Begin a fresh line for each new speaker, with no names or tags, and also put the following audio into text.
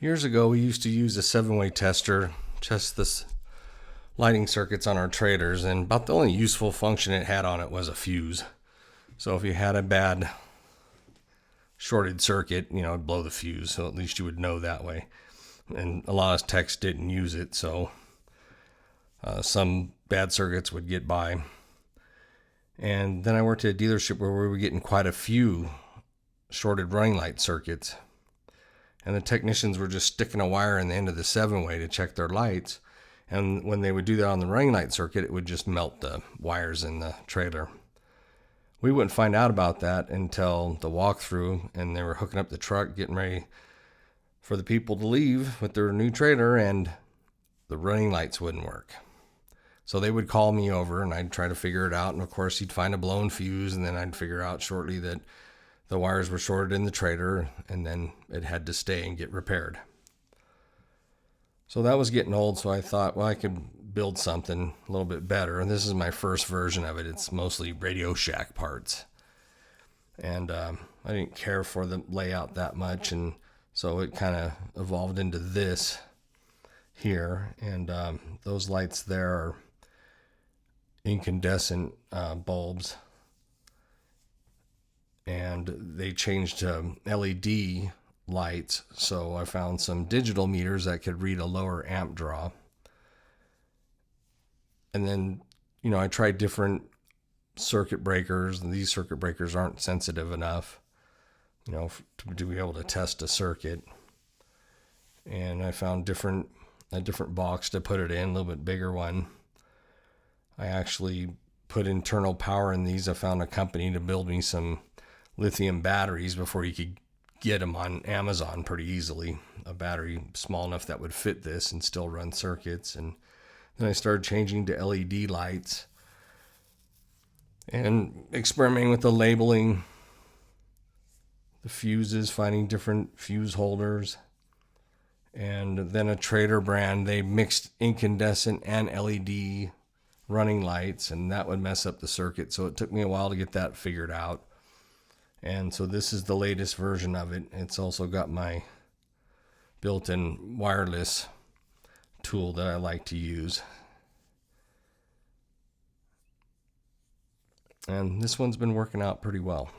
Years ago, we used to use a 7-way tester, test this lighting circuits on our traders, and about the only useful function it had on it was a fuse. So if you had a bad shorted circuit, it'd blow the fuse, so at least you would know that way. And a lot of techs didn't use it, so some bad circuits would get by. And then I worked at a dealership where we were getting quite a few shorted running light circuits. And the technicians were just sticking a wire in the end of the 7-way to check their lights. And when they would do that on the running light circuit, it would just melt the wires in the trailer. We wouldn't find out about that until the walkthrough, and they were hooking up the truck, getting ready for the people to leave with their new trailer, and the running lights wouldn't work. So they would call me over, and I'd try to figure it out. And of course, he'd find a blown fuse, and then I'd figure out shortly that the wires were shorted in the trailer, and then it had to stay and get repaired. So that was getting old, so I thought, well, I could build something a little bit better. And this is my first version of it. It's mostly Radio Shack parts. And I didn't care for the layout that much, and so it kind of evolved into this here. And those lights there are incandescent bulbs. And they changed to LED lights, so I found some digital meters that could read a lower amp draw. And then, I tried different circuit breakers, and these circuit breakers aren't sensitive enough, to be able to test a circuit. And I found a different box to put it in, a little bit bigger one. I actually put internal power in these. I found a company to build me some lithium batteries before you could get them on Amazon pretty easily. A battery small enough that would fit this and still run circuits. And then I started changing to LED lights and experimenting with the labeling, the fuses, finding different fuse holders. And then a Trader brand, they mixed incandescent and LED running lights, and that would mess up the circuit. So it took me a while to get that figured out. And so this is the latest version of it. It's also got my built-in wireless tool that I like to use. And this one's been working out pretty well.